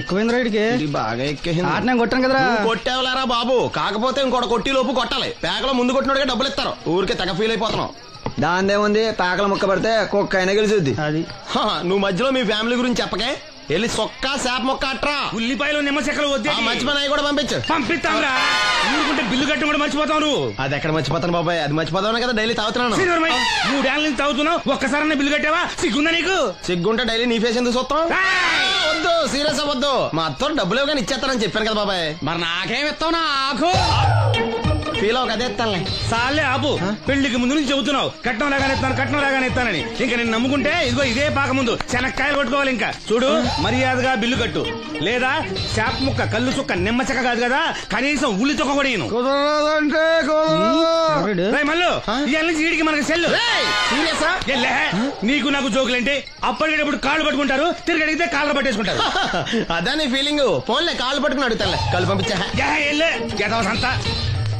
ఎక్కువైంది రైడ్కి బాగా ఎక్కేసింది. నేను కొట్టాను కదరా. కొట్టేవలేరా బాబు, కాకపోతే ఇంకోటి కొట్టి లోపు కొట్టాలి. పేకలో ముందు కొట్టినోడిగా డబ్బులు ఇస్తారు. ఊరికే తెగ ఫీల్ అయిపోతున్నావు. దాందేముంది, పేకల ముక్క పడితే కుక్క అయినా గెలిచుద్ది. అది నువ్వు మధ్యలో మీ ఫ్యామిలీ గురించి చెప్పకే. వెళ్ళి సొక్క శాప మొక్క అట్రా. ఉల్లిపాయలు నిమ్మచెక్కలు వద్దే. మంచి పని అవి కూడా పంపించు. పంపిస్తాంరా. ఊరుకుంటే బిల్లు కట్టడం కూడా మర్చిపోతావు. అది ఎక్కడ మర్చిపోతాను బాబాయ్, అది మర్చిపోతాను కదా డైలీ తాగుతున్నాను. 3 ఏళ్ళ నుంచి తాగుతున్నావు, ఒక్కసారి బిల్లు కట్టావా? సిగ్గుందా నీకు? సిగ్గుంటే డైలీ నీ ఫేస్ ఎందుకు చూస్తాం? వద్దు, సీరియస్ అవ్వద్దు. మా అత్తో డబ్బులు కానీ ఇచ్చేస్తానని చెప్పాను కదా బాబాయ్. మరి నాకేం ఇస్తావు? నాకు ఫీల్ అవ్వక అదే ఇస్తానులే. సాలే ఆపు. పెళ్లికి ముందు నుంచి చెబుతున్నావు కట్నం లాగానే ఇస్తాను, కట్నం లాగానే ఇస్తానని. ఇంకా నేను నమ్ముకుంటే ఇదిగో ఇదే పాక ముందు శనక్కాయలు కొట్టుకోవాలి. ఇంకా చూడు, మర్యాదగా బిల్లు కట్టు, లేదా చేప ముక్క, కళ్ళు చుక్క, నిమ్మ చెక్క కాదు కదా, కనీసం ఉల్లి చుక్క కూడా ఇయ్యను. మళ్ళీ ఇవాళ నుంచి వీడికి మనకి సెల్లు. నీకు నాకు జోకులంటే అప్పటికేటప్పుడు కాళ్ళు పట్టుకుంటారు, తిరిగి అడిగితే కాళ్ళు పట్టేసుకుంటారు. అదే నీ ఫీలింగ్. ఫోన్లే కాళ్ళు పట్టుకుని అడుగుతానులే, కళ్ళు పంపించా. సంతా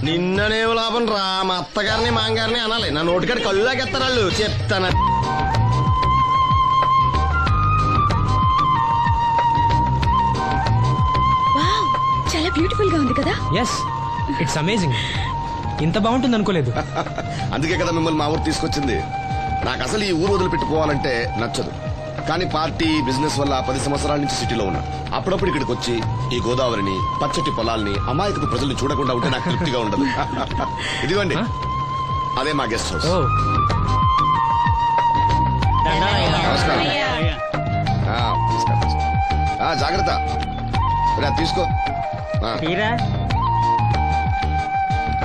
నిన్ననేం లాభం రా. మా అత్తగారిని మాంగారిని అనాలి, నా నోటికాడ కళ్ళు లాగెత్తారు వాళ్ళు. చెప్తాను. చాలా బ్యూటిఫుల్ గా ఉంది కదా. Yes, it's amazing. ఇంత బాగుంటుంది అనుకోలేదు. అందుకే కదా మిమ్మల్ని మా ఊరు తీసుకొచ్చింది. నాకు అసలు ఈ ఊరు వదిలిపెట్టుకోవాలంటే నచ్చదు. కానీ పార్టీ, బిజినెస్ వల్ల 10 సంవత్సరాల నుంచి సిటీలో ఉన్నా. అప్పుడప్పుడు ఇక్కడికి వచ్చి ఈ గోదావరిని, పచ్చటి పొలాల్ని, అమాయకపు ప్రజల్ని చూడకుండా ఉంటే నాకు తృప్తిగా ఉండదు. ఇదిగోండి, అదే మా గెస్ట్ హౌస్. నమస్కారం. జాగ్రత్త, తీసుకో.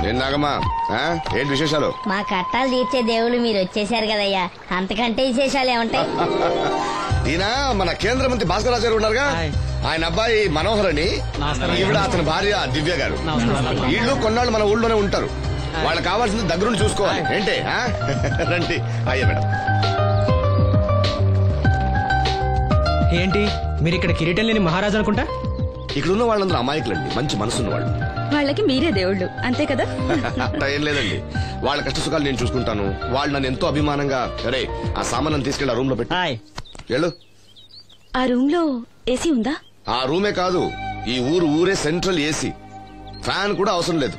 ఏం నాగమ్మా, ఏంటి విశేషాలు? మా కట్టాలు తీర్చే దేవుళ్ళు మీరు వచ్చేసారు కదయ్యా, అంతకంటే విశేషాలు ఏముంటాయి? ఈయన మన కేంద్ర మంత్రి భాస్కర్ గారు ఉన్నారుగా, ఆయన అబ్బాయి మనోహర్ అని, ఈవిడ అతని భార్య దివ్య గారు. వీళ్ళు కొన్నాళ్ళు మన ఊళ్ళోనే ఉంటారు. వాళ్ళకి కావాల్సింది దగ్గరుండి చూసుకోవాలి. ఏంటి రండి. అయ్యా మేడం. ఏంటి మీరు ఇక్కడ కిరీటం లేని మహారాజు అనుకుంటా? ఇక్కడ ఉన్న వాళ్ళందరూ అమాయకులండి, మంచి మనసున్న వాళ్ళు. వాళ్ళకి మీరే దేవుళ్ళు అంతే కదా? అట్లా ఏం లేదండి, వాళ్ళ కష్ట సుఖాలు నేను చూసుకుంటాను. వాళ్ళు నన్ను ఎంతో అభిమానంగా, అరే ఆ సామాన్ తీసుకెళ్ళి ఆ రూమ్ లో పెట్టి వెళ్ళు. ఆ రూమ్ లో ఏసీ ఉందా? ఆ రూమే కాదు, ఈ ఊరే సెంట్రల్ ఏసీ. ఫ్యాన్ కూడా అవసరం లేదు.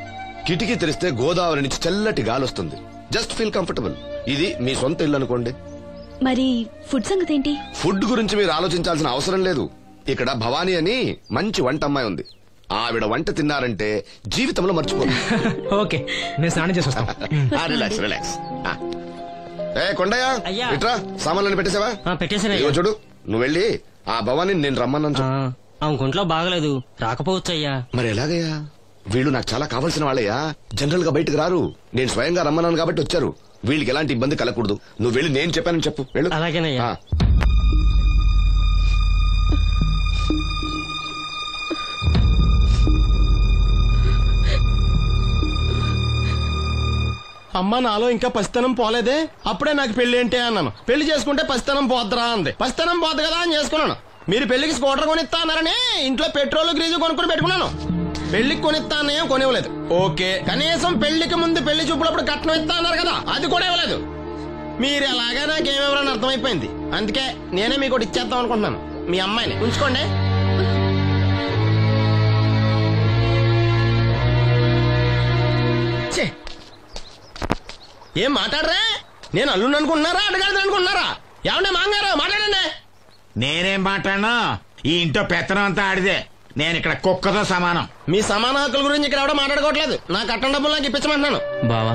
కిటికీ తెరిస్తే గోదావరి నుంచి చల్లటి గాలి వస్తుంది. Just feel comfortable. ఇది మీ సొంత ఇల్లు అనుకోండి. మరి ఫుడ్ సంగతి ఏంటి? ఫుడ్ గురించి మీరు ఆలోచించాల్సిన అవసరం లేదు. ఇక్కడ భవానీ అని మంచి వంట అమ్మాయి ఉంది. ఆవిడ వంట తిన్నారంటే జీవితంలో మర్చిపోదు. ఓకే, నేను స్నానం చేసి వస్తాను. Relax relax. కొండయ్య, ఇట్రా, సామాన్లు పెట్టేసావా? పెట్టేసా. చూడు, నువ్వు వెళ్ళి ఆ భవానీ నేను రమ్మన్నాను. ఆమె ఒంట్లో బాగలేదు, రాకపోవచ్చు అయ్యా. మరి ఎలాగయ్యా? వీళ్ళు నాకు చాలా కావాల్సిన వాళ్ళయ్యా. జనరల్ గా బయటకు రారు. నేను స్వయంగా రమ్మన్నాను కాబట్టి వచ్చారు. వీళ్ళకి ఎలాంటి ఇబ్బంది కలగకూడదు. నువ్వు వెళ్ళి నేను చెప్పానని చెప్పు. వెళ్ళు. అలాగేనయ్యా. అమ్మ నాలో ఇంకా పసితనం పోలేదే. అప్పుడే నాకు పెళ్లి ఏంటి అన్నాను. పెళ్లి చేసుకుంటే పసితనం పోద్దురా అంది. పసితనం పోద్దు కదా అని చేసుకున్నాను. మీరు పెళ్లికి స్కూటర్ కొనిస్తా అన్నారని ఇంట్లో పెట్రోల్ గ్రీజు కొనుక్కుని పెట్టుకున్నాను. పెళ్లికి కొనిస్తా అన్నయం కొనివ్వలేదు. ఓకే, కనీసం పెళ్లికి ముందు పెళ్లి చూపులప్పుడు కట్నం ఇస్తా అన్నారు కదా, అది కూడా ఇవ్వలేదు. మీరు ఎలాగా నాకేమెవరని అర్థమైపోయింది. అందుకే నేనే మీకు ఒకటి ఇచ్చేద్దాం అనుకుంటున్నాను. మీ అమ్మాయిని ఉంచుకోండి. ఏం మాట్లాడరా? నేను అల్లుండి అనుకుంటున్నారా, అడగాలి అనుకుంటున్నారా? ఏమన్నా మాంగారు మాట్లాడండి. నేనేం మాట్లాడను, ఈ ఇంట్లో పెత్తనం అంతా ఆడిదే. నేను ఇక్కడ కుక్కతో సమానం. మీ సమాన హక్కుల గురించి ఇక్కడ ఎవడో మాట్లాడుకోవట్లేదు. నా కట్టం డబ్బులు నాకు ఇప్పించమంటున్నాను. బావా,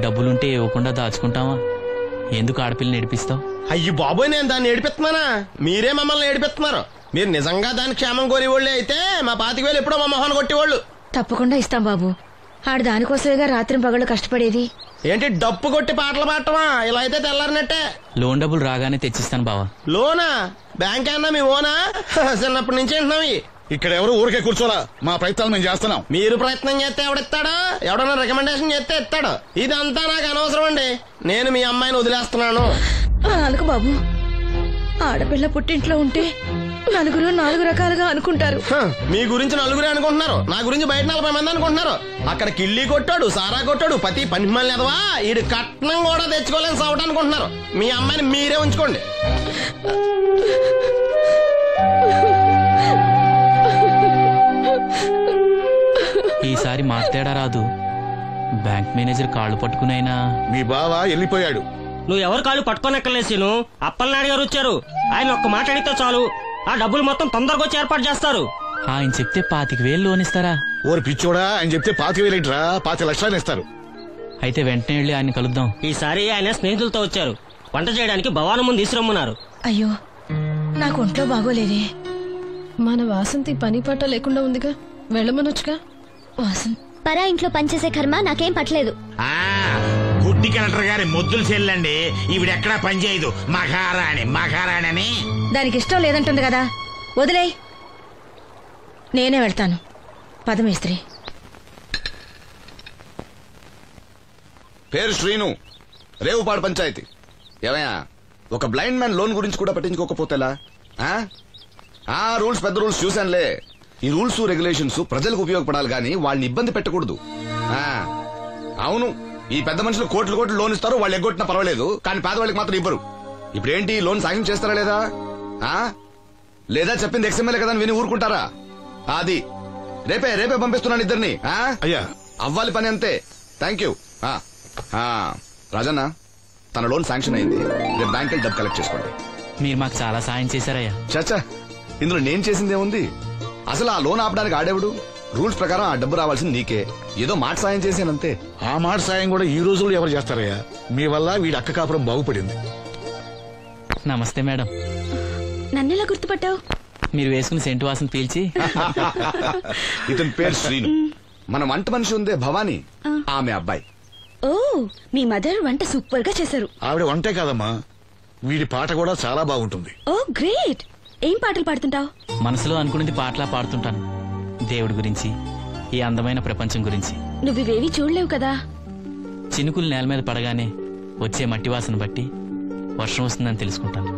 డబ్బులుంటే ఇవ్వకుండా దాచుకుంటావా? ఎందుకు ఆడపిల్లని ఏడిపిస్తావు? అయ్యి బాబోయ్, నేను దాన్ని ఏడిపిస్తున్నానా? మీరే మమ్మల్ని ఏడిపిస్తున్నారు. మీరు నిజంగా దాని క్షేమం కోరేవాళ్ళే అయితే మా 25,000 ఎప్పుడో మా మొహాన్ని కొట్టేవాళ్ళు. తప్పకుండా ఇస్తాం బాబు. ఆడు దానికోసమేగా రాత్రి పగళ్ళు కష్టపడేది. ఏంటి డప్పు కొట్టి పాటలు పాడటమా? ఇలా అయితే తెల్లారినట్టే. లోన్ డబ్బులు రాగానే తెచ్చిస్తాను బావా. లోనా? బ్యాంక్ అన్నా మీ ఓనా? చిన్నప్పటి నుంచి వింటున్నాం. ఇక్కడ ఎవరు ఊరికే కూర్చోలా, మా ప్రయత్నాలు మేము చేస్తున్నాం. మీరు ప్రయత్నం చేస్తే ఎవడిస్తాడు? ఎవడన్నా రికమెండేషన్ చేస్తే ఇస్తాడు. ఇదంతా నాకు అనవసరం అండి. నేను మీ అమ్మాయిని వదిలేస్తున్నాను. అనుకు బాబు, ఆడపిల్ల పుట్టింట్లో ఉంటే నలుగురు 4 రకాలుగా అనుకుంటారు. మీ గురించి నలుగురే అనుకుంటున్నారు, నా గురించి బయట 40 మంది అనుకుంటున్నారు. అక్కడ కిళ్ళి కొట్టాడు, సారా కొట్టాడు, పతి పనిమల్ని ఎదవా, ఈడు కట్నం కూడా తెచ్చుకోలేని సవట అనుకుంటున్నారు. మీ అమ్మాయిని మీరే ఉంచుకోండి. ఒక్కోసారి మాట్లాడా రాదు. బ్యాంక్ మేనేజర్ కాళ్ళు పట్టుకునైనా. మీ బావ వెళ్ళిపోయాడు. నువ్వు ఎవరు కాళ్ళు పట్టుకోనక్కర్లేను. అప్పలనాయుడు గారు వచ్చారు. ఆయన ఒక్క మాట అడిగితే చాలు, ఆ డబ్బులు మొత్తం తొందరగా వచ్చి ఏర్పాటు చేస్తారు. ఆయన చెప్తే 25,000 లోన్ ఇస్తారా? ఓరు పిచ్చోడా, ఆయన చెప్తే 25,000 ఏంట్రా, 5 లక్షలు ఇస్తారు. అయితే వెంటనే వెళ్ళి ఆయన కలుద్దాం. ఈసారి ఆయన స్నేహితులతో వచ్చారు. వంట చేయడానికి భవానం ముందు తీసురమ్మన్నారు. అయ్యో నాకు ఒంట్లో బాగోలేదే. మన వాసంతి పని పట్ట లేకుండా ఉందిగా, వెళ్ళమనొచ్చుగా. వాసంత్ పరా ఇంట్లో పనిచేసే కర్మ నాకేం పట్టలేదు. గుడ్డి కలెక్టర్ గారి మొద్దులు చెల్లండి. ఈవిడెక్కడా పనిచేయదు. మహారాణి అని. దానికి ఇష్టం లేదంటుంది కదా, వదిలేయ్. నేనే వెళ్తాను. పదమేస్త్రి. పేరు శ్రీను, రేవుపాడు పంచాయతీ. ఏమయ్యా, ఒక బ్లైండ్ మ్యాన్ లోన్ గురించి కూడా పట్టించుకోకపోతేలా? రూల్స్ పెద్ద రూల్స్ చూశానులే. ఈ రూల్స్ రెగ్యులేషన్స్ ప్రజలకు ఉపయోగపడాలి గాని వాళ్ళని ఇబ్బంది పెట్టకూడదు. అవును, ఈ పెద్ద మనుషులు కోట్లు లోన్ ఇస్తారు, వాళ్ళు ఎగ్గొట్టినా పర్వాలేదు, కానీ పేదవాళ్ళకి మాత్రం ఇవ్వరు. ఇప్పుడేంటి, లోన్ సాయం చేస్తారా లేదా? లేదా చెప్పింది ఎక్స్ఎంఎల్ఏ కదా అని విని ఊరుకుంటారా? అది రేపే పంపిస్తున్నాను ఇద్దరిని. అయ్యా అవ్వాలి పని అంతే. Thank you. రాజన్న, తన లోన్ శాంక్షన్ అయింది. రేపు బ్యాంక్ వెళ్ళి డబ్బు కలెక్ట్ చేసుకోండి. మీరు మాకు చాలా సాయం చేశారయ్యా. చచ్చా, ఇందులో నేను చేసిందేముంది? అసలు ఆ లోన్ ఆపడానికి ఆడేవుడు? రూల్స్ ప్రకారం ఆ డబ్బు రావాల్సింది నీకే. ఏదో మాట సాయం చేశానంతే. ఆ మాట సాయం కూడా ఈ రోజుల్లో ఎవరు చేస్తారయ్యా? మీ వల్ల వీడి అక్క కాపురం బాగుపడింది. నమస్తే మేడం. నన్నెలా గుర్తుపట్టావు? మీరు వేసుకుని సెంటు వాసన పీల్చి. ఇతని పేరు శ్రీను. మన వంట మనిషి ఉందే భవానీ, ఆమె అబ్బాయి. ఓ, మీ మదర్ వంట సూపర్ గా చేశారు. ఆవిడ వంటే కాదమ్మా, వీడి పాట కూడా చాలా బాగుంటుంది. ఓ గ్రేట్. ఏం పాటలు పాడుతుంటావు? మనసులో అనుకున్నది పాటలా పాడుతుంటాను. దేవుడి గురించి, ఈ అందమైన ప్రపంచం గురించి. నువ్వివేవి చూడలేవు కదా. చినుకులు నేల మీద పడగానే వచ్చే మట్టి వాసన బట్టి వర్షం వస్తుందని తెలుసుకుంటాను.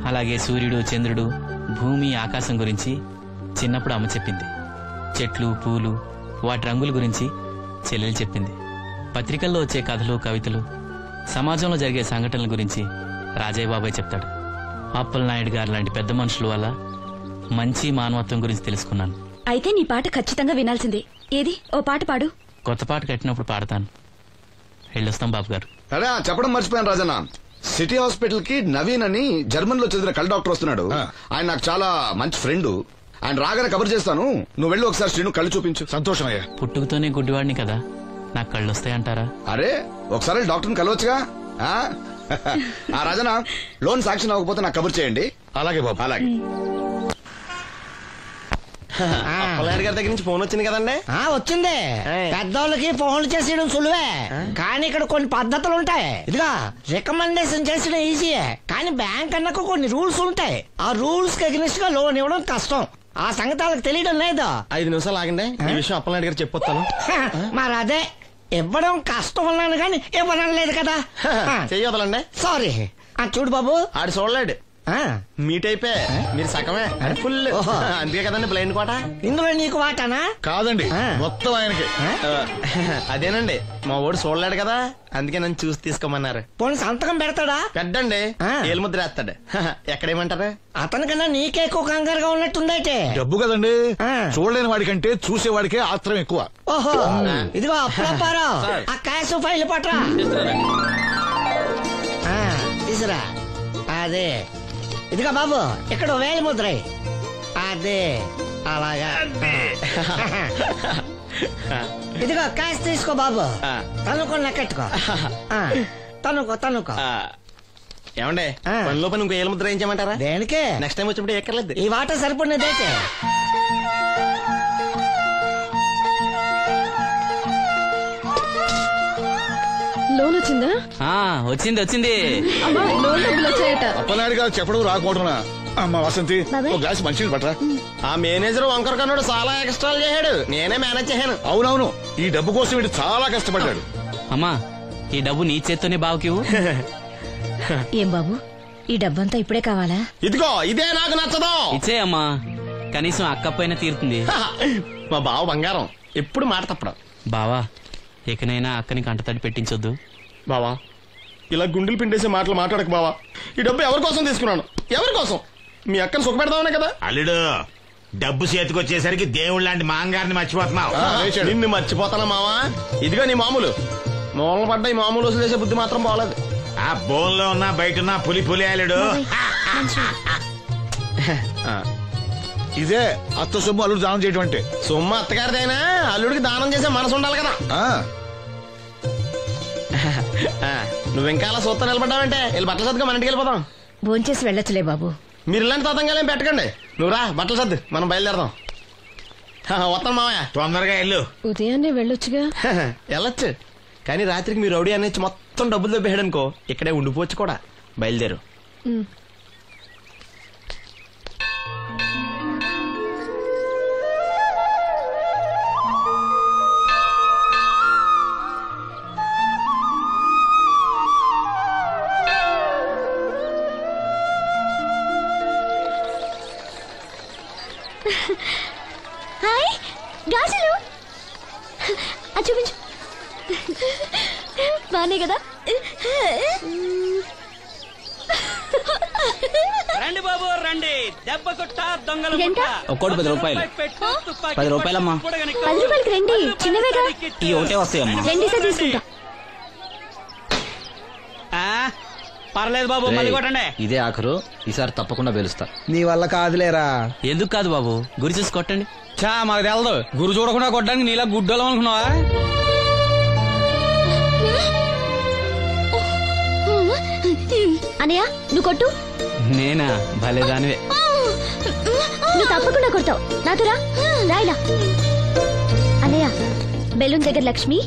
అలాగే సూర్యుడు, చంద్రుడు, భూమి, ఆకాశం గురించి చిన్నప్పుడు అమ్మ చెప్పింది. చెట్లు, పూలు, వాటి రంగుల గురించి చెల్లెలు చెప్పింది. పత్రికల్లో వచ్చే కథలు, కవితలు, సమాజంలో జరిగే సంఘటనల గురించి రాజయ్య బాబాయ్ చెప్తాడు. అప్పలనాయుడు గారు లాంటి పెద్ద మనుషుల వల్ల మంచి మానవత్వం గురించి తెలుసుకున్నాను. అయితే నీ పాట ఖచ్చితంగా వినాల్సిందే. ఏది, ఓ పాట పాడు. కొత్త పాట కట్టినప్పుడు పాడతాను. వెళ్ళొస్తాం బాబు గారు. అరే, చెప్పడం మర్చిపోయాను రాజన్న. సిటీ హాస్పిటల్ కి నవీన్ అని జర్మన్ లో చదివిన కళ్ళ డాక్టర్ వస్తున్నాడు. ఆయన నాకు చాలా మంచి ఫ్రెండ్. ఆయన రాగానే కబర్ చేస్తాను. నువ్వు వెళ్ళి ఒకసారి శ్రీను కళ్ళు చూపించు. సంతోషం అయ్యా. పుట్టుకతోనే గుడ్డివాడిని కదా, నాకు కళ్ళు వస్తాయంటారా? అరే, ఒకసారి డాక్టర్ని కలవచ్చుగా. రాజన్న, లోన్ శాంక్షన్ అవ్వకపోతే నాకు కబుర్ చేయండి. అలాగే బాబు. అలాగే. అప్పలనాయుడు గారి దగ్గర నుంచి ఫోన్ వచ్చింది కదండి. వచ్చింది. పెద్దోళ్ళకి ఫోన్లు చేసేయడం సులువే, కానీ ఇక్కడ కొన్ని పద్ధతులు ఉంటాయి. ఇదిగా రికమెండేషన్ చేసడం ఈజీయే, కానీ బ్యాంక్ అన్నకు కొన్ని రూల్స్ ఉంటాయి. ఆ రూల్స్ కి అగ్నిస్ట్ గా లోన్ ఇవ్వడం కష్టం. ఆ సంగతి వాళ్ళకి తెలియడం లేదు. 5 నిమిషాలు ఆగండి, ఈ విషయం అప్పలనాయుడు గారు చెప్పొస్తాను. మరి అదే, ఇవ్వడం కష్టం ఉన్నాను కానీ ఇవ్వడం లేదు కదా. చెయ్యొదలండి. సారీ. చూడు బాబు, ఆడు చూడలేడు. మీట్ అయిపోయి మీరు సగమే, ఫుల్. అందుకే కదండి బ్లైండ్ కోట. ఇందులో నీకు వాటానా? కాదండి, మొత్తం ఆయనకి. అదేనండి, మా ఓడు చూడలేడు కదా, అందుకే నన్ను చూసి తీసుకోమన్నారు. పోనీ సంతకం పెడతాడా? పెద్దండి, ఏలు ముద్ర వేస్తాడు. ఎక్కడేమంటారు? అతనికన్నా నీకే ఎక్కువ కంగారుగా ఉన్నట్టుందైతే. డబ్బు కదండి, చూడలేని వాడికంటే చూసేవాడికే ఆత్రం ఎక్కువ. ఓహో, ఇదిగో అప్పుడప్పారావు, ఆ క్యాష్ ఫైల్ పట్రా. తీసురా. అదే, ఇదిగో బాబు, ఇక్కడ వేలి ముద్ర. అదే, అలాగా. ఇదిగో క్యాష్ తీసుకో బాబు, తనుకో లెక్కెట్టుకో. తనుకో. ఏమండే, పనిలో పని ఇంకో ఏలు ముద్ర ఏం చేయమంటారా? దేనికే? నెక్స్ట్ టైం వచ్చినప్పుడు ఎక్కర్లేదు. ఈ వాట సరిపడినదైతే. లోన్ వచ్చిందా? వచ్చింది. అమ్మా, లోన్ డబ్బులు వచ్చాయట. అప్పలనాయుడు గారు చెప్పడం రాకపోవడం. అమ్మ వసంతి, ఒక గ్లాస్ మంచినీళ్ళు పట్టరా. ఆ మేనేజర్ వంకర కన్నాడు, చాలా ఎక్స్ట్రాలు చేశాడు. నేనే మేనేజ్ చేశాను. అవునవును, ఈ డబ్బు కోసం వీడు చాలా కష్టపడ్డాడు. అమ్మా, ఈ డబ్బు నీ చేత్తోనే బావుకివు. ఏం బాబు, ఈ డబ్బంతా ఇప్పుడే కావాలా? ఇదిగో, ఇదే నాకు నచ్చదు. ఇచ్చేయమ్మా, కనీసం అక్క పైన తీరుతుంది. మా బావ బంగారం, ఎప్పుడు మాట తప్పడం. బావా, ఇకనైనా అక్కని కంటతడి పెట్టించొద్దు. బావా, ఇలా గుండెలు పిండేసే మాటలు మాట్లాడక బావా. ఈ డబ్బు ఎవరి కోసం తీసుకున్నాను? ఎవరి కోసం? మీ అక్కను సుఖపెడదామనే కదా. అల్లుడు, డబ్బు చేతికొచ్చేసరికి దేవుళ్ళ లాంటి మాంగారిని మర్చిపోతున్నావు. నిన్ను మర్చిపోతానా మావా? ఇదిగో నీ మామూలు మూలలు పడ్డ ఈ మామూలు వసూలు చేసే బుద్ధి మాత్రం బాగలేదు. ఆ బోన్లో ఉన్నా బయట ఉన్నా పులి అల్లుడు. ఇదే అత్త సొమ్ము అల్లుడు దానం చేయటం అంటే. సొమ్ము అత్తగారిదైనా అల్లుడికి దానం చేసే మనసు ఉండాలి కదా. నువ్వు ఇంకా అలా సూత్రం నిలబడ్డావంటే వెళ్ళి బట్టల సర్దుగా మన ఇంటికి వెళ్ళిపోదాం. భోంచేసి వెళ్ళొచ్చులే బాబు. మీరు ఇలాంటి తతంగాలేం పెట్టకండి. నువ్వు రా బట్టల సర్దు మనం బయలుదేరదాం. వస్తాం మావయ్య. తొందరగా వెళ్ళు. ఉదయాన్నే వెళ్ళొచ్చుగా. వెళ్ళొచ్చు కానీ రాత్రికి మీరు రౌడీ అనేది మొత్తం డబ్బులు దొబ్బేయడం అనుకో ఇక్కడే ఉండిపోవచ్చు కూడా. బయలుదేరు. హాయ్ గాజులు చూపించు. బానే కదా? రండి బాబు రండి. దెబ్బ కొట్ట దొంగలు ఒక్కోటి 10 రూపాయలు. 10 రూపాయలమ్మా. 10 రూపాయలకి రండి, చిన్నవేగా. ఈ ఒకటే వస్తాయమ్మా. రెండేసారి తీసుకుంటా. పర్లేదు బాబు, మళ్ళీ కొట్టండి. ఇదే ఆఖరు, ఈసారి తప్పకుండా పిలుస్తా. నీ వల్ల కాదులేరా. ఎందుకు కాదు బాబు, గురి చూసి కొట్టండి. చా మాకు తెలదు, గురు చూడకుండా కొట్టడానికి నీలా గుడ్డలం అనుకున్నావా? అనయ్య నువ్వు కొట్టు. నేనా? భలేదానివే. నువ్వు తప్పకుండా కొడతావు. నాతో రాయిలా. అనయ్య బెలూన్ దగ్గర లక్ష్మి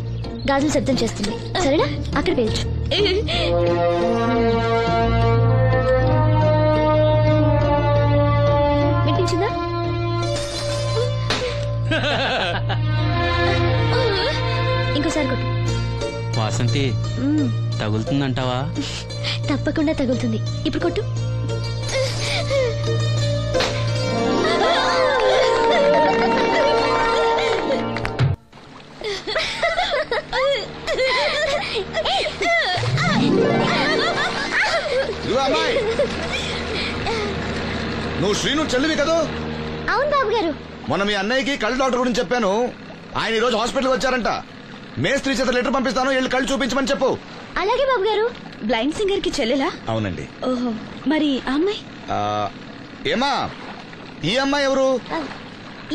గాజులు శబ్దం చేస్తుంది, సరేనా? అక్కడ పేల్చు. వినిపించిందా? ఇంకోసారి కొట్టు. వాసంతి తగులుతుందంటావా? తప్పకుండా తగులుతుంది. ఇప్పుడు కొట్టు. అమ్మాయి నువ్వు శ్రీను చెల్లివి కదా? అవును బాబు గారు. మొన్న మీ అన్నయ్యకి కళ్ళు డాక్టర్ గురించి చెప్పాను. ఆయన ఈ రోజు హాస్పిటల్కి వచ్చారంట. మేస్త్రి చేత లెటర్ పంపిస్తాను, వెళ్ళి కళ్ళు చూపించమని చెప్పు. అలాగే బాబు గారు. బ్లైండ్ సింగర్ కి చెల్లెలా? అవునండి. ఓహో, మరి ఆ అమ్మాయి? ఏమా ఈ అమ్మాయి ఎవరు?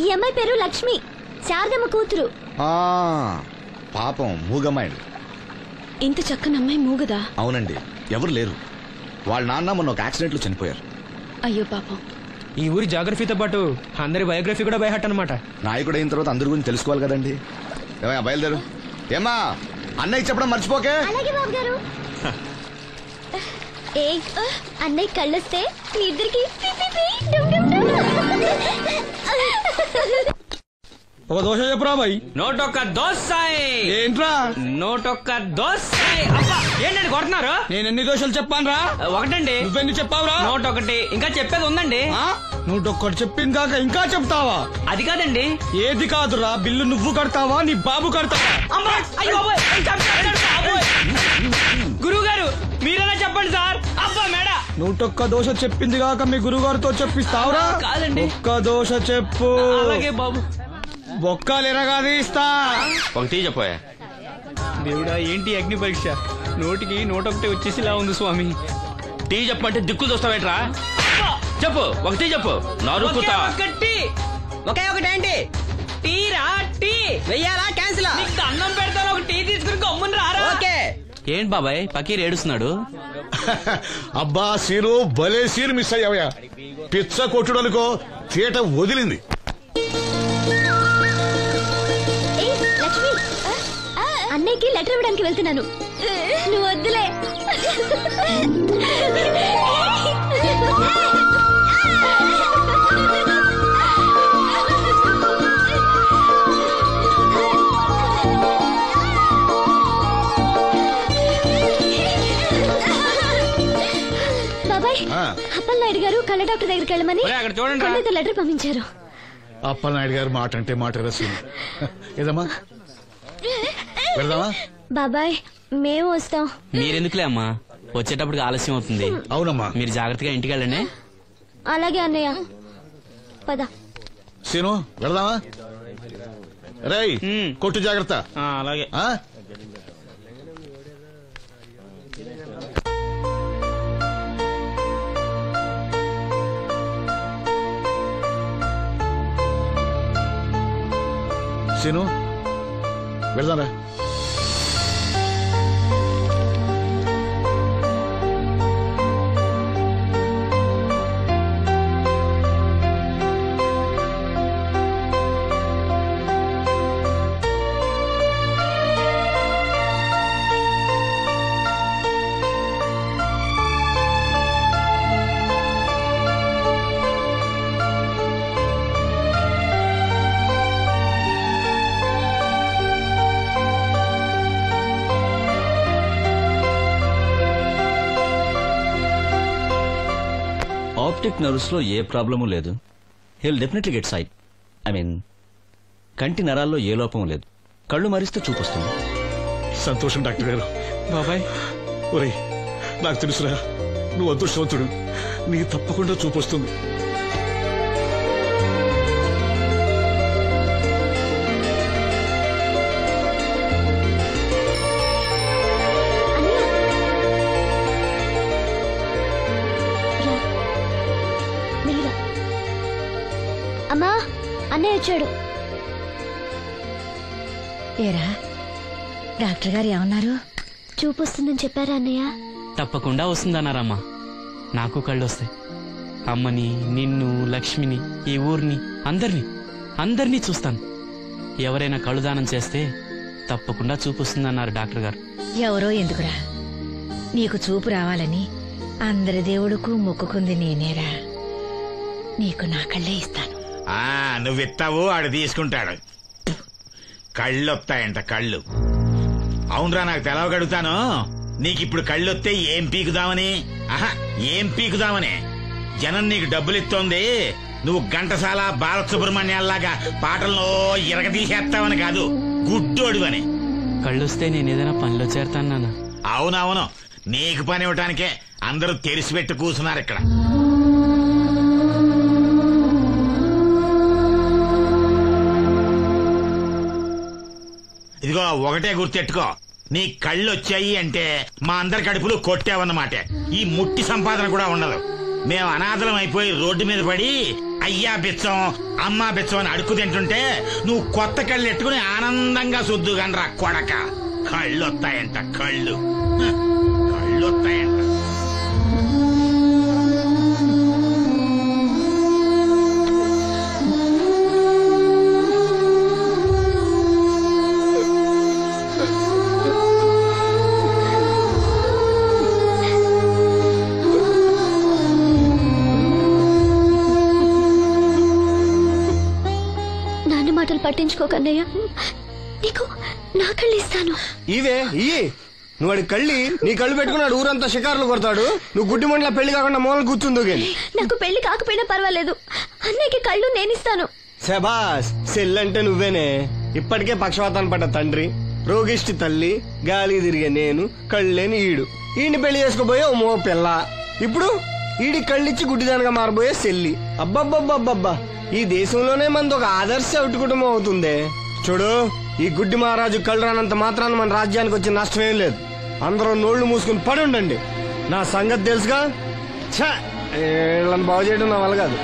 ఈ అమ్మాయి పేరు లక్ష్మి, శారదమ్మ కూతురు. పాపం మూగమ్మాయి. ఇంత చక్కని అమ్మాయి మూగదా? అవునండి, ఎవరు లేరు. వాళ్ళ నాన్న మొన్న ఒక యాక్సిడెంట్ లో చనిపోయారు. అయ్యో పాపం. ఈ ఊరి జాగ్రఫీతో పాటు అందరి బయోగ్రఫీ కూడా బయట అన్నమాట. నాయకుడు అయిన తర్వాత అందరి గురించి తెలుసుకోవాలి కదండి. ఏమయ్యా బయలుదేరు. ఏమా అన్నయ్య చెప్పడం మర్చిపోకే. అలాగే బాబు గారు. ఏ అన్నయ్య కళ్ళొస్తే మీ ఇద్దరికి ఒక దోశ చెప్పురా బాయ్. నోటొక్క దోశ. ఏంట్రా? నోటొక్క దోశ. ఏంటండి కొడుతున్నారు? నేను ఎన్ని దోశలు చెప్పాను రా? ఒకటండి. నువ్వెన్ని చెప్పావురా? నోటొకటి. ఇంకా చెప్పేది ఉందండి. నూటొక్కటి చెప్పింది కాక ఇంకా చెప్తావా? అది కాదండి. ఏది కాదురా, బిల్లు నువ్వు కడతావా నీ బాబు కడతావా? గురువు గారు మీరైనా చెప్పండి సార్. అబ్బా మేడ. నూటొక్క దోశ చెప్పింది కాక మీ గురుగారితో చెప్పిస్తావురా? కాదండి. ఒక్క దోశ చెప్పు. అలాగే బాబు. బొక్కలు ఎరగాది ఇస్తా. ఒకటి చెప్పోయా. దేవుడా ఏంటి అగ్ని పరీక్ష? నోటికి నోటొకటి వచ్చేసిలా ఉంది స్వామి. టీ చెప్పంటే దిక్కులు చూస్తావేట్రా? చెప్పు, ఒకటి చెప్పు. నరుకుతా. ఒకే ఒకటేంటి? టీ రా. టీ వెయ్యాలా క్యాన్సిల్? అన్నం పెడతాను, ఒక టీ తీసుకుని గమ్మున రారా. ఓకే. ఏంటి బాబాయ్ పకీర్ ఏడుస్తున్నాడు? అబ్బా సీను, భలే సీను మిస్ అయ్యావయ్యా. పిచ్చ కొట్టుడు అనుకో, తీట వదిలింది. లక్ష్మి, అన్నయ్యకి లెటర్ ఇవ్వడానికి వెళ్తున్నాను. నువ్వు వద్దులే. బాబాయ్, అప్పలనాయుడు గారు కళ్ళ డాక్టర్ దగ్గరికి వెళ్ళమని కళ్ళతో లెటర్ పంపించారు. అప్పలనాయుడు గారు మాట అంటే మాట రసీను. ఏదమ్మా వెళ్దామా? బాబాయ్ మేము వస్తాం. మీరెందుకులే అమ్మా, వచ్చేటప్పటికి ఆలస్యం అవుతుంది. అవునమ్మా, మీరు జాగ్రత్తగా ఇంటికి వెళ్ళండి. అలాగే అన్నయ్య, పద. సీను వెళదామా? రేయ్ కొట్టు జాగ్రత్త. అలాగే. సీను వెళదారా? ఆప్టిక్ నర్వ్స్ లో ఏ ప్రాబ్లము లేదు. He'll definitely get sight. I mean కంటి నరాల్లో ఏ లోపం లేదు. కళ్ళు మరిస్తే చూపొస్తుంది. సంతోషం డాక్టర్ గారు. బాబాయ్ ఒరేయ్ నాకు తెలుసురా, నువ్వు అదృష్టవంతుడు. నీ తప్పకుండా చూపొస్తుంది. అమ్మా అన్నయ్య వచ్చాడు. ఏరా డాక్టర్ గారు ఏమన్నారు? చూపు వస్తుందని చెప్పారా అన్నయ్య? తప్పకుండా వస్తుందన్నారమ్మా. నాకు కళ్ళు వస్తాయి. అమ్మని, నిన్ను, లక్ష్మిని, ఈ ఊరిని, అందరినీ చూస్తాను. ఎవరైనా కళ్ళు దానం చేస్తే తప్పకుండా చూపు వస్తుందన్నారు డాక్టర్ గారు. ఎవరో ఎందుకురా, నీకు చూపు రావాలని అందరి దేవుడుకు మొక్కుకుంది నేనేరా. నీకు నా కళ్ళే ఇస్తాను. నువ్విస్తావు, ఆడు తీసుకుంటాడు. కళ్ళు వస్తాయంట కళ్ళు. అవునరా, నాకు తెలవగడుగుతాను. నీకిప్పుడు కళ్ళు వస్తే ఏం పీకుదామని? ఏం పీకుదామని? జనం నీకు డబ్బులు ఇస్తోంది, నువ్వు ఘంటసాల బాలసుబ్రహ్మణ్యాల్లాగా పాటల్లో ఇరగదీసేస్తావని కాదు, గుడ్డోడివని. కళ్ళొస్తే నేను ఏదైనా పనిలో చేరతాను నాన్న. అవునవును, నీకు పని ఇవ్వటానికే అందరూ తెరిసిపెట్టి కూర్చున్నారు ఇక్కడ. ఇదిగో ఒకటే గుర్తెట్టుకో, నీ కళ్ళు వచ్చాయి అంటే మా అందరి కడుపులు కొట్టావన్నమాట. ఈ ముట్టి సంపాదన కూడా ఉండదు. మేము అనాథలం అయిపోయి రోడ్డు మీద పడి అయ్యా బిచ్చం, అమ్మా బిచ్చం అని అడుక్కు తింటుంటే నువ్వు కొత్త కళ్ళు ఎట్టుకుని ఆనందంగా శుద్ధుగానరా కొడక. కళ్ళు వస్తాయంట, కళ్ళు వస్తాయంట. పట్టించుకోకన్నయ్య, నీకు నా కళ్ళు ఇస్తాను. ఇవే ఇయ్యి. నువ్వు వాడి కళ్ళి నీ కళ్ళు పెట్టుకున్నాడు ఊరంతా షికారులు కొడతాడు. నువ్వు గుడ్డి మండల పెళ్లి కాకుండా మూల కూర్చుందు. నాకు పెళ్లి కాకపోయినా పర్వాలేదు, అన్నయ్యకి కళ్ళు నేనిస్తాను. శబాస్, సెల్లంటే నువ్వేనే. ఇప్పటికే పక్షవాతాన్ని పడ్డ తండ్రి, రోగిష్టి తల్లి, గాలికి తిరిగే నేను, కళ్ళేని ఈడు. ఈయన్ని పెళ్లి చేసుకోబోయే ఓ మో పిల్ల. ఇప్పుడు ఈడి కళ్ళిచ్చి గుడ్డిదానిగా మారబోయే సెల్లి. అబ్బబ్బబ్బబ్బబ్బా, ఈ దేశంలోనే మనది ఒక ఆదర్శ కుటుంబం అవుతుంది. చూడు, ఈ గుడ్డి మహారాజు కళ్ళు రానంత మాత్రాన మన రాజ్యానికి వచ్చిన నష్టమేం లేదు. అందరూ నోళ్లు మూసుకుని పడి ఉండండి. నా సంగతి తెలుసుగా. వీళ్ళని బాగు చేయడం నా వల్ల కాదు.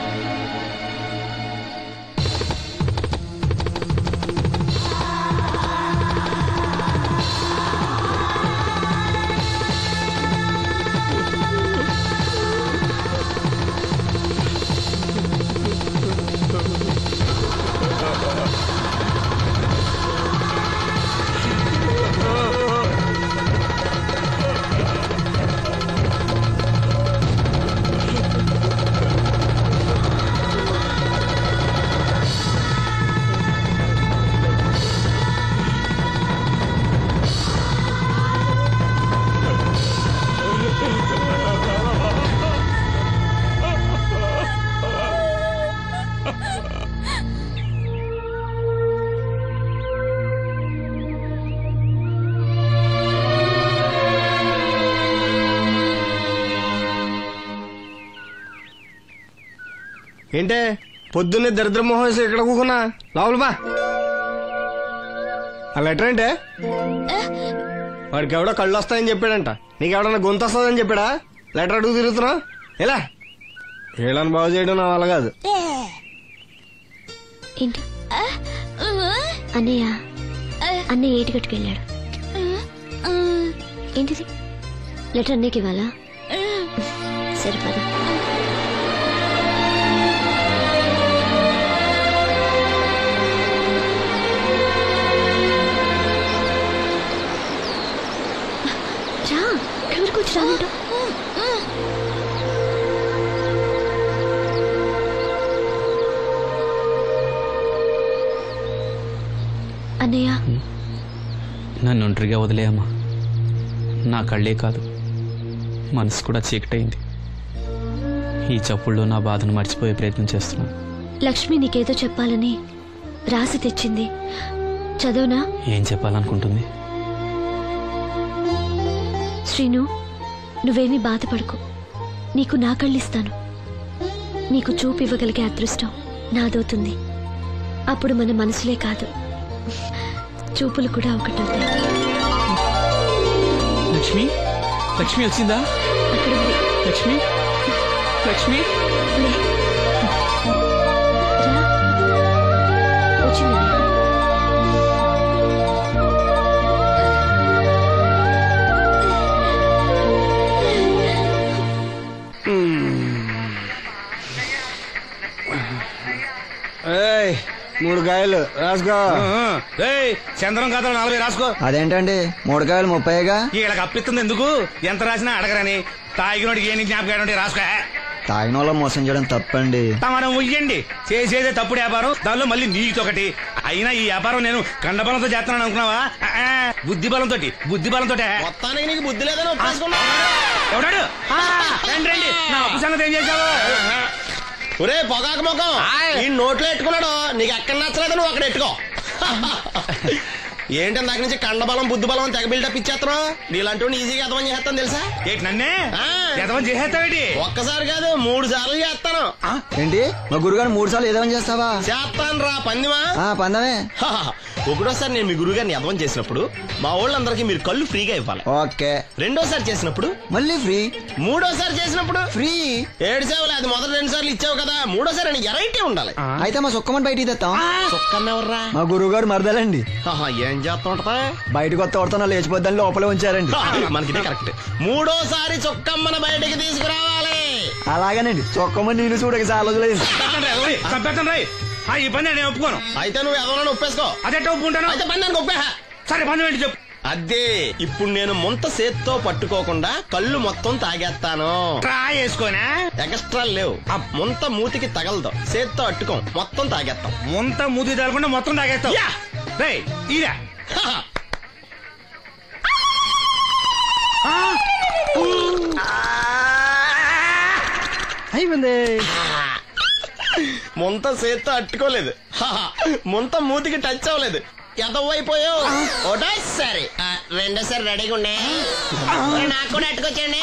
ఏంటే పొద్దున్నే దరిద్ర మొహం వేసి ఇక్కడ కూకున్నా లోపల బా. ఆ లెటర్ అంటే వాడికి ఎవడో కళ్ళు వస్తాయని చెప్పాడంట, నీకెవడన్నా గొంతు వస్తుందని చెప్పాడా? లెటర్ అడుగు తిరుగుతున్నావు ఎలా? వీళ్ళని బాగు చేయడం నా వల్ల కాదు. ఏంటి అన్నయ్య? అన్నయ్య ఏటిగట్టుకెళ్ళాడు. ఏంటిది? లెటర్ అన్నయ్యకి ఇవ్వాలా? సరిపదా. రా, ఎవరికి వచ్చి రానంటావు? అన్నయ్య, నన్ను ఒంటరిగా వదిలేయమ్మా. నా కళ్ళే కాదు, మనసు కూడా చీకటైంది. ఈ చప్పుల్లో నా బాధను మర్చిపోయే ప్రయత్నం చేస్తున్నాను. లక్ష్మి నీకేదో చెప్పాలని రాసి తెచ్చింది, చదవనా? ఏం చెప్పాలనుకుంటుంది? శ్రీను, నువ్వేమీ బాధపడకు. నీకు నా కళ్ళిస్తాను. నీకు చూపు ఇవ్వగలిగే అదృష్టం నాదవుతుంది. అప్పుడు మన మనసులే కాదు, చూపులు కూడా ఒకటవుతాయి. లక్ష్మి, లక్ష్మి వచ్చిందా? లక్ష్మి, లక్ష్మి వచ్చింది. ఏయ్, 3 కాయలు రాసుకో. చంద్రం కథలు 40 రాసుకో. అదేంటండి 3 కాయలు 30గా? వీళ్ళకి అప్పిస్తుంది ఎందుకు? ఎంత రాసినా అడగరని. తాగినోడికి ఏ జ్ఞాపకం రాసుకో. తాగిన వాళ్ళ మోసం చేయడం తప్పండి. మనం ఉయ్యండి, చేసేదే తప్పుడు వ్యాపారం, దానిలో మళ్ళీ నీతొకటి. అయినా ఈ వ్యాపారం నేను కండబలంతో చేస్తున్నాను అనుకున్నావా? బుద్ధి బలంతో. మొత్తానికి నీకు బుద్ధి లేదని ఒప్పేసుకున్నా. ఎవడాడు? రండి రండి, నా అప్పు సంగతి ఏం చేశావు? ఒరే పొగాకు ముఖం, ఈ నోట్లో ఎట్టుకున్నాడు. నీకు ఎక్కడ నచ్చలేదు, నువ్వు అక్కడ ఎట్టుకో. ఏంటి నాకు నుంచి కండబలం బుద్ధి బలం తెగ బిల్డప్ ఇచ్చేస్తున్నావు? నీలాంటి ఈజీగా ఎదవని చేస్తాను తెలుసా? ఏంటి నన్నే ఎదవని చేసేస్తావేటి? ఒక్కసారి కాదు 3 సార్లు చేస్తాను. ఏంటి మా గురుగారు 3 సార్లు ఏదేమని చేస్తావా? చేస్తాను రా పందిమా. పందమే. ఒకటోసారి నేను మీ గురుగారిని ఎదవని చేసినప్పుడు మా వాళ్ళందరికీ మీరు కళ్ళు ఫ్రీగా ఇవ్వాలి. ఓకే. రెండోసారి చేసినప్పుడు మళ్ళీ ఫ్రీ. మూడోసారి చేసినప్పుడు ఫ్రీ. 7 సేవలు అది మొదటి 2 సార్లు ఇచ్చావు కదా, మూడోసారి అని ఎరైటీ ఉండాలి. అయితే మా సుక్కమని బయటికి తెస్తాం. సుక్కమ్మ ఎవర్రా? మా గురువుగారు మరదలండి. ఏం చేస్తుంటా? బయటకు వస్తే కొడతా లేచిపోద్దని లోపలే ఉంచారండి. మనకి కరెక్ట్. మూడోసారి చొక్కమ్మని బయటికి తీసుకురావాలి. అలాగేనండి, చొక్కమ్మని నేను చూడక చాలా రోజులైంది. ఈ పని నేను ఒప్పుకోను. అయితే నువ్వు ఎవరైనా ఒప్పేసుకో. అదే ఒప్పుకుంటాను. అయితే పని దానికి ఒప్పే. సరే పని ఏంటి చెప్పు. అదే ఇప్పుడు నేను ముంత చేత్తో పట్టుకోకుండా కళ్ళు మొత్తం తాగేస్తాను. ట్రై చేసుకోనా? ఎక్స్ట్రా లేవు. ముంత మూతికి తగలదు, చేత్తో అట్టుకోం, మొత్తం తాగేస్తాం. ముంత మూతి తగలకుండా మొత్తం తాగేస్తాం. ఇరా అయిపోయింది. ముంత చేత్తో అట్టుకోలేదు, ముంత మూతికి టచ్ అవ్వలేదు, ఎదవైపోయావు. ఒకటోసారి రెండోసారి రెడీగా ఉండే. నాకు కూడా అట్టుకొచ్చండి.